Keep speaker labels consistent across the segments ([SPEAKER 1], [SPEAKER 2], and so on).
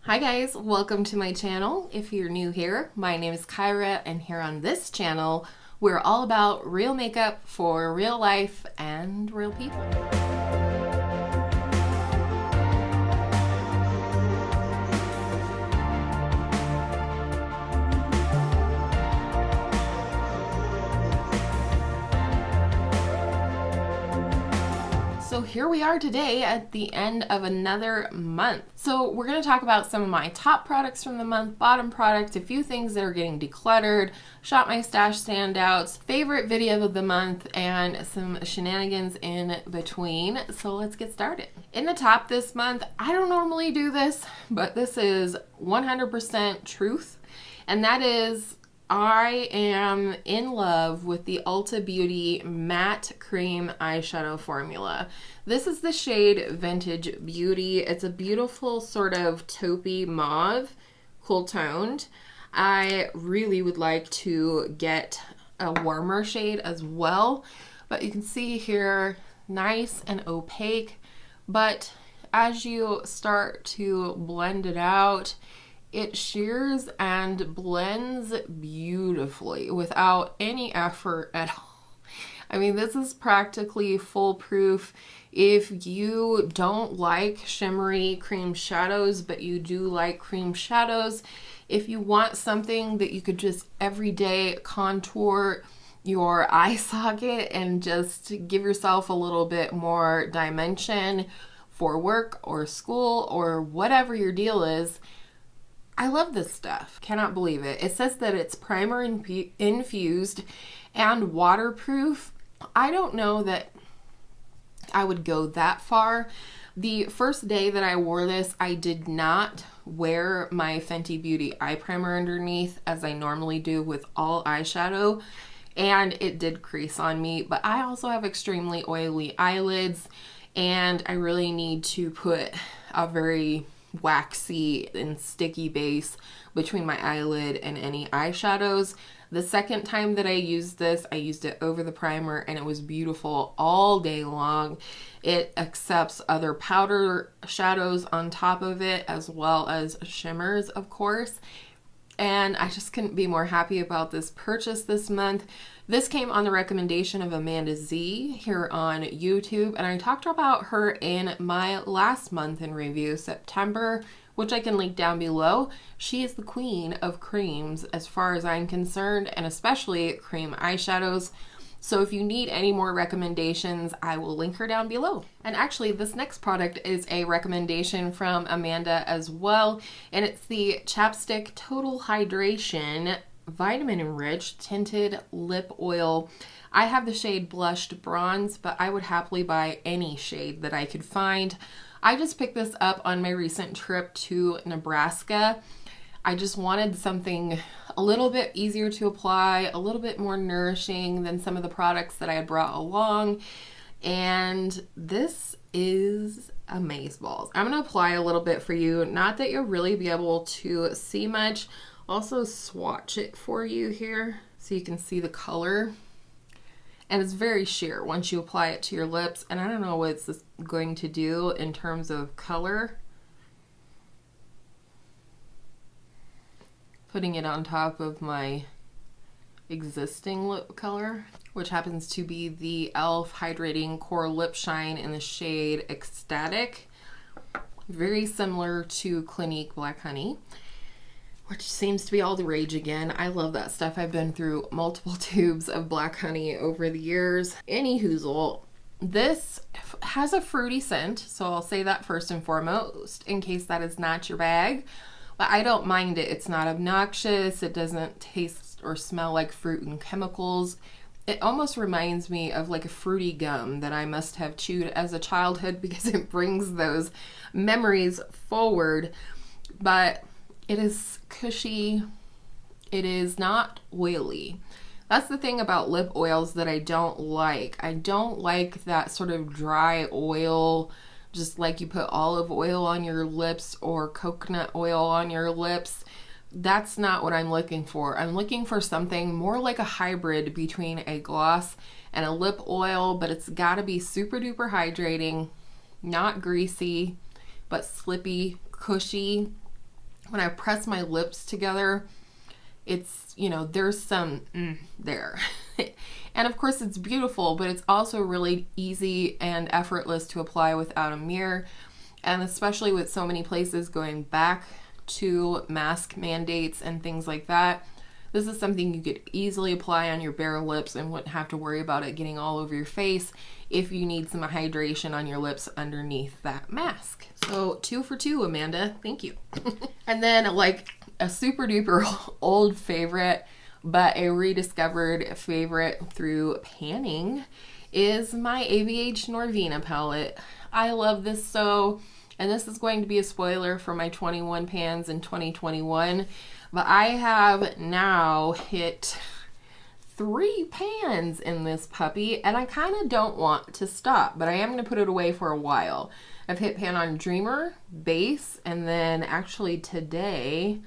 [SPEAKER 1] Hi guys, welcome to my channel. If you're new here, my name is Kyra, and here on this channel, we're all about real makeup for real life and real people. So here we are today at the end of another month. So we're going to talk about some of my top products from the month, bottom products, a few things that are getting decluttered, shop my stash standouts, favorite video of the month, and some shenanigans in between. So let's get started. In the top this month, I don't normally do this, but this is 100% truth, and that is I am in love with the Ulta Beauty Matte Cream Eyeshadow Formula. This is the shade Vintage Beauty. It's a beautiful sort of taupey mauve, cool toned. I really would like to get a warmer shade as well, but you can see here, nice and opaque, but as you start to blend it out, it shears and blends beautifully without any effort at all. I mean, this is practically foolproof. If you don't like shimmery cream shadows, but you do like cream shadows, if you want something that you could just everyday contour your eye socket and just give yourself a little bit more dimension for work or school or whatever your deal is, I love this stuff. Cannot believe it. It says that it's primer infused and waterproof. I don't know that I would go that far. The first day that I wore this, I did not wear my Fenty Beauty eye primer underneath as I normally do with all eyeshadow, and it did crease on me, but I also have extremely oily eyelids, and I really need to put a very waxy and sticky base between my eyelid and any eyeshadows. The second time that I used this, I used it over the primer, and it was beautiful all day long. It accepts other powder shadows on top of it, as well as shimmers, of course. And I just couldn't be more happy about this purchase this month. This came on the recommendation of Amanda Z here on YouTube, and I talked about her in my last month in review, September, which I can link down below. She is the queen of creams as far as I'm concerned, and especially cream eyeshadows. So if you need any more recommendations, I will link her down below. And actually, this next product is a recommendation from Amanda as well, and it's the Chapstick Total Hydration Vitamin Enriched Tinted Lip Oil. I have the shade Blushed Bronze, but I would happily buy any shade that I could find. I just picked this up on my recent trip to Nebraska. I just wanted something a little bit easier to apply, a little bit more nourishing than some of the products that I had brought along. And this is amazeballs. I'm going to apply a little bit for you. Not that you'll really be able to see much. Also swatch it for you here so you can see the color. And it's very sheer once you apply it to your lips. And I don't know what it's going to do in terms of color. Putting it on top of my existing lip color, which happens to be the e.l.f. Hydrating Core Lip Shine in the shade Ecstatic. Very similar to Clinique Black Honey, which seems to be all the rage again. I love that stuff. I've been through multiple tubes of Black Honey over the years. Anyhoozle, this has a fruity scent, so I'll say that first and foremost, in case that is not your bag. But I don't mind it. It's not obnoxious. It doesn't taste or smell like fruit and chemicals. It almost reminds me of like a fruity gum that I must have chewed as a childhood because it brings those memories forward. But it is cushy. It is not oily. That's the thing about lip oils that I don't like. I don't like that sort of dry oil, just like you put olive oil on your lips or coconut oil on your lips. That's not what I'm looking for. I'm looking for something more like a hybrid between a gloss and a lip oil, but it's got to be super duper hydrating, not greasy, but slippy, cushy, when I press my lips together, it's, you know, there's some there. And of course it's beautiful, but it's also really easy and effortless to apply without a mirror. And especially with so many places going back to mask mandates and things like that, this is something you could easily apply on your bare lips and wouldn't have to worry about it getting all over your face if you need some hydration on your lips underneath that mask. So 2 for 2, Amanda. Thank you. And then, like, a super duper old favorite, but a rediscovered favorite through panning, is my AVH Norvina palette. I love this so, and this is going to be a spoiler for my 21 pans in 2021, but I have now hit 3 pans in this puppy, and I kind of don't want to stop, but I am going to put it away for a while. I've hit pan on Dreamer, Base, and then actually today,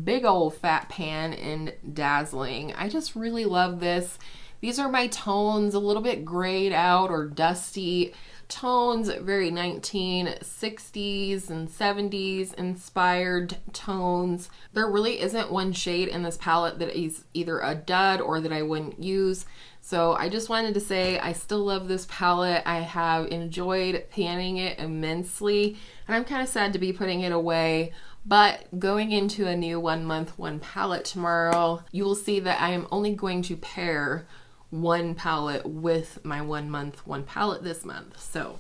[SPEAKER 1] big old fat pan in Dazzling. I just really love this. These are my tones, a little bit grayed out or dusty tones, very 1960s and 70s inspired tones. There really isn't one shade in this palette that is either a dud or that I wouldn't use. So I just wanted to say I still love this palette. I have enjoyed panning it immensely, and I'm kind of sad to be putting it away. But going into a new 1 month, 1 palette tomorrow, you will see that I am only going to pair 1 palette with my 1 month, 1 palette this month. So,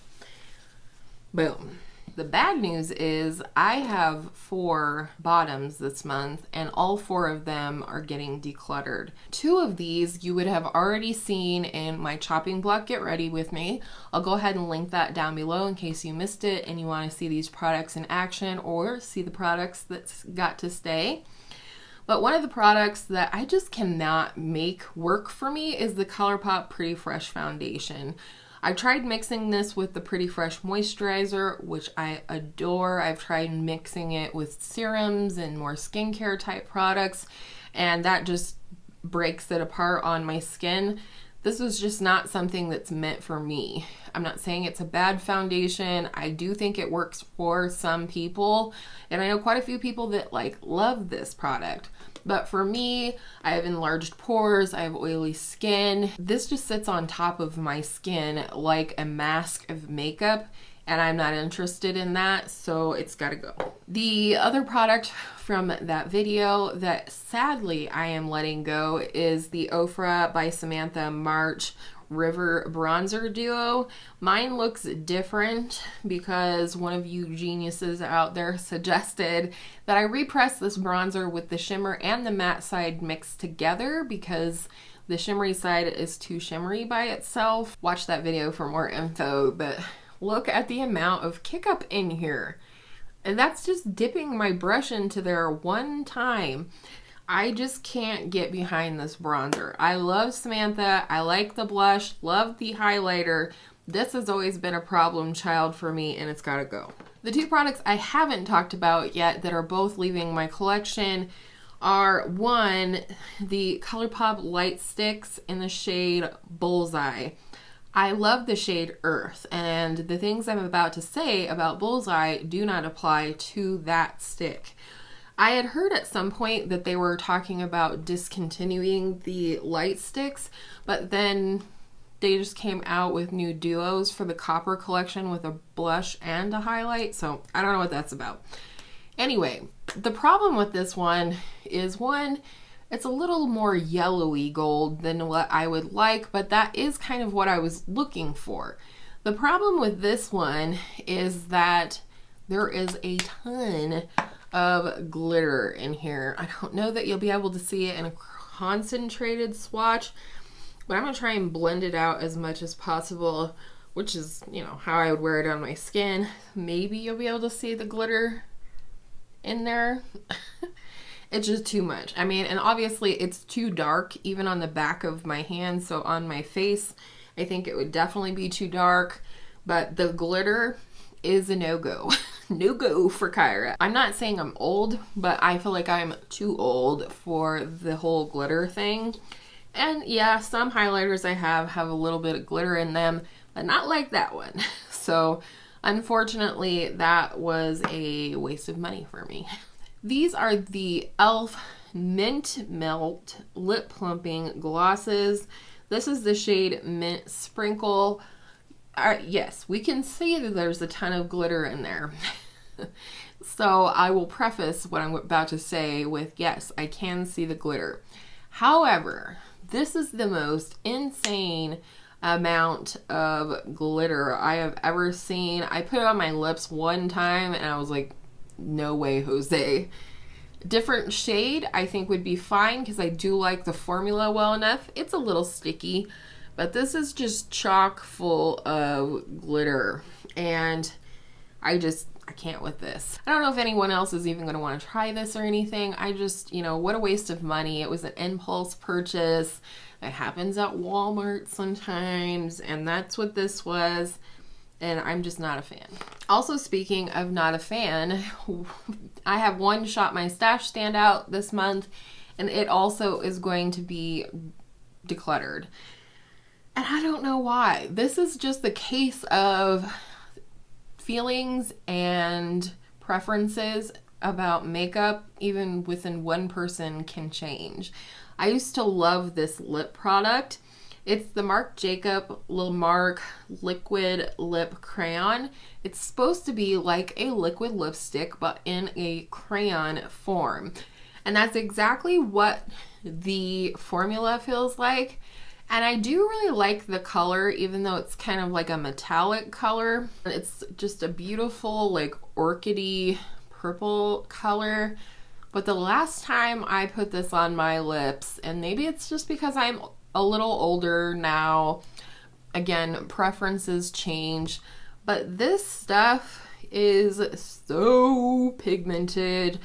[SPEAKER 1] boom. The bad news is I have 4 bottoms this month, and all 4 of them are getting decluttered. 2 of these you would have already seen in my chopping block Get Ready With Me. I'll go ahead and link that down below in case you missed it and you want to see these products in action or see the products that's got to stay. But one of the products that I just cannot make work for me is the ColourPop Pretty Fresh Foundation. I tried mixing this with the Pretty Fresh Moisturizer, which I adore. I've tried mixing it with serums and more skincare type products, and that just breaks it apart on my skin. This is just not something that's meant for me. I'm not saying it's a bad foundation. I do think it works for some people, and I know quite a few people that like love this product. But for me, I have enlarged pores, I have oily skin. This just sits on top of my skin like a mask of makeup, and I'm not interested in that, so it's gotta go. The other product from that video that sadly I am letting go is the Ofra by Samantha March River Bronzer Duo. Mine looks different because one of you geniuses out there suggested that I repress this bronzer with the shimmer and the matte side mixed together because the shimmery side is too shimmery by itself. Watch that video for more info, but look at the amount of kick up in here. And that's just dipping my brush into there one time. I just can't get behind this bronzer. I love Samantha. I like the blush, love the highlighter. This has always been a problem child for me, and it's gotta go. The 2 products I haven't talked about yet that are both leaving my collection are, 1, the ColourPop Light Stix in the shade Bullseye. I love the shade Earth, and the things I'm about to say about Bullseye do not apply to that stick. I had heard at some point that they were talking about discontinuing the light sticks, but then they just came out with new duos for the Copper collection with a blush and a highlight, so I don't know what that's about. Anyway, the problem with this one is, 1, it's a little more yellowy gold than what I would like, but that is kind of what I was looking for. The problem with this one is that there is a ton of glitter in here. I don't know that you'll be able to see it in a concentrated swatch, but I'm gonna try and blend it out as much as possible, which is, you know, how I would wear it on my skin. Maybe you'll be able to see the glitter in there. It's just too much. I mean, and obviously it's too dark even on the back of my hand, so on my face I think it would definitely be too dark, but the glitter is a no-go. No-go for Kyra. I'm not saying I'm old, but I feel like I'm too old for the whole glitter thing. And yeah, some highlighters I have a little bit of glitter in them, but not like that one. So unfortunately, that was a waste of money for me. These are the e.l.f. Mint Melt Lip Plumping Glosses. This is the shade Mint Sprinkle. Yes, we can see that there's a ton of glitter in there. So I will preface what I'm about to say with, yes, I can see the glitter. However, this is the most insane amount of glitter I have ever seen. I put it on my lips one time and I was like, no way, Jose. Different shade I think would be fine because I do like the formula well enough. It's a little sticky, but this is just chock full of glitter and I can't with this. I don't know if anyone else is even going to want to try this or anything. I just, you know, what a waste of money. It was an impulse purchase. It happens at Walmart sometimes, and that's what this was, and I'm just not a fan. Also, speaking of not a fan, I have one Shop My Stash standout this month, and it also is going to be decluttered. And I don't know why. This is just the case of feelings and preferences about makeup, even within one person, can change. I used to love this lip product. It's the Marc Marc Liquid Lip Crayon. It's supposed to be like a liquid lipstick, but in a crayon form. And that's exactly what the formula feels like. And I do really like the color, even though it's kind of like a metallic color. It's just a beautiful, like, orchidy purple color. But the last time I put this on my lips, and maybe it's just because I'm a little older now, again, preferences change, but this stuff is so pigmented.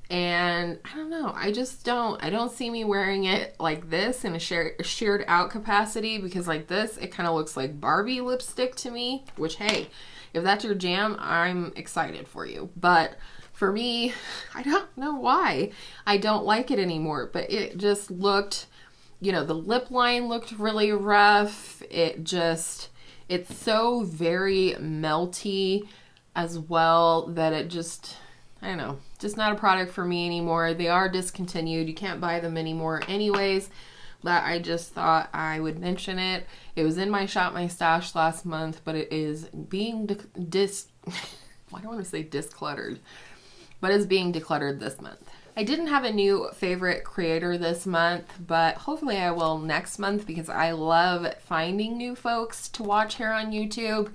[SPEAKER 1] And I don't know, I don't see me wearing it like this in a shared out capacity, because like this, it kind of looks like Barbie lipstick to me, which, hey, if that's your jam, I'm excited for you. But for me, I don't know why I don't like it anymore, but it just looked, you know, the lip line looked really rough. It's so very melty as well that it just, I don't know, just not a product for me anymore. They are discontinued. You can't buy them anymore anyways, but I just thought I would mention it. It was in my Shop My Stash last month, but it is being I don't want to say discluttered, but it's being decluttered this month. I didn't have a new favorite creator this month, but hopefully I will next month, because I love finding new folks to watch here on YouTube.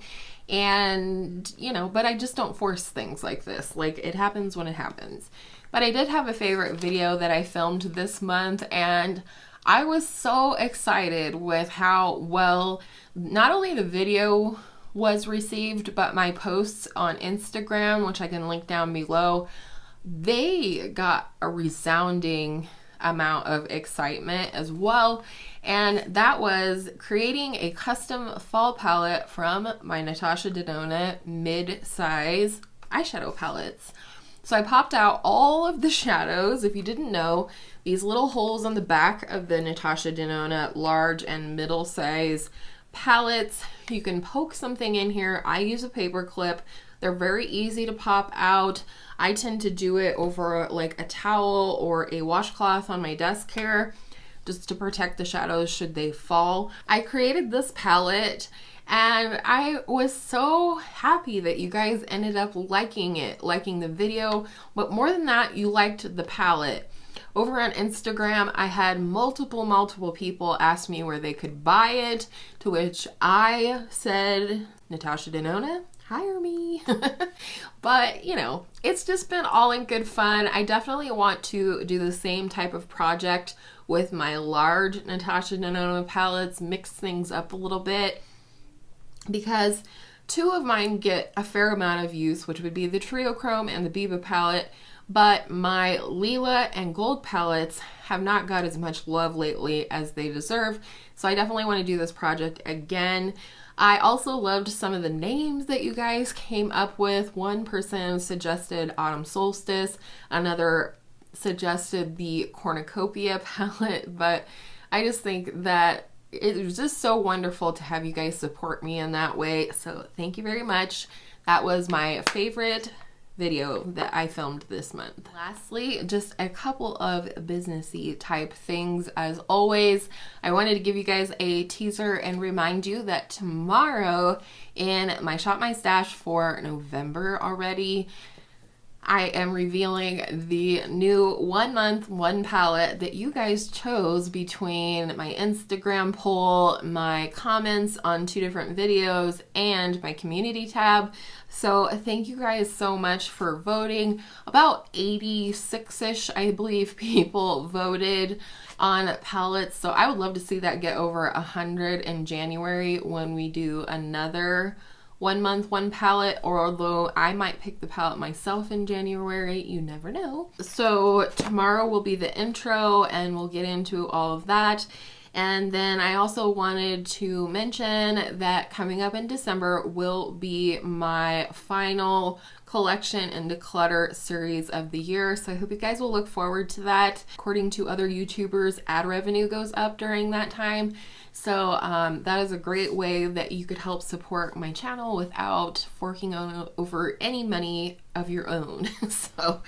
[SPEAKER 1] And, you know, but I just don't force things like this. Like, it happens when it happens. But I did have a favorite video that I filmed this month, and I was so excited with how well not only the video was received, but my posts on Instagram, which I can link down below, they got a resounding amount of excitement as well. And that was creating a custom fall palette from my NATASHA DENONA mid-size eyeshadow palettes. So I popped out all of the shadows. If you didn't know, these little holes on the back of the NATASHA DENONA large and middle size palettes, you can poke something in here. I use a paper clip. They're very easy to pop out. I tend to do it over like a towel or a washcloth on my desk here, just to protect the shadows should they fall. I created this palette and I was so happy that you guys ended up liking it, liking the video, but more than that, you liked the palette. Over on Instagram, I had multiple people ask me where they could buy it, to which I said, NATASHA DENONA, hire me. But, you know, it's just been all in good fun. I definitely want to do the same type of project with my large NATASHA DENONA palettes, mix things up a little bit, because two of mine get a fair amount of use, which would be the Trio Chrome and the Biba palette, but my Lila and Gold palettes have not got as much love lately as they deserve, so I definitely want to do this project again. I also loved some of the names that you guys came up with. One person suggested Autumn Solstice, another suggested the Cornucopia palette, but I just think that it was just so wonderful to have you guys support me in that way, so thank you very much. That was my favorite video that I filmed this month. Lastly, just a couple of businessy type things. As always, I wanted to give you guys a teaser and remind you that tomorrow in my Shop My Stash for November already, I am revealing the new 1 month, 1 palette that you guys chose between my Instagram poll, my comments on 2 different videos, and my community tab. So thank you guys so much for voting. About 86-ish, I believe, people voted on palettes. So I would love to see that get over 100 in January when we do another 1 month, 1 palette, or although I might pick the palette myself in January, you never know. So tomorrow will be the intro and we'll get into all of that. And then I also wanted to mention that coming up in December will be my final collection and declutter series of the year. So I hope you guys will look forward to that. According to other YouTubers, ad revenue goes up during that time. So that is a great way that you could help support my channel without forking over any money of your own. So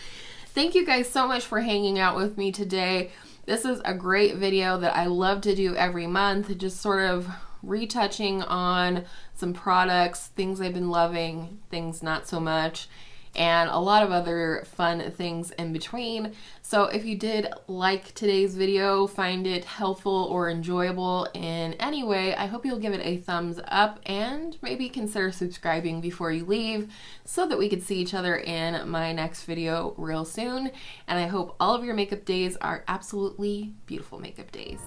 [SPEAKER 1] thank you guys so much for hanging out with me today. This is a great video that I love to do every month, just sort of retouching on some products, things I've been loving, things not so much, and a lot of other fun things in between. So if you did like today's video, find it helpful or enjoyable in any way, I hope you'll give it a thumbs up and maybe consider subscribing before you leave so that we could see each other in my next video real soon. And I hope all of your makeup days are absolutely beautiful makeup days.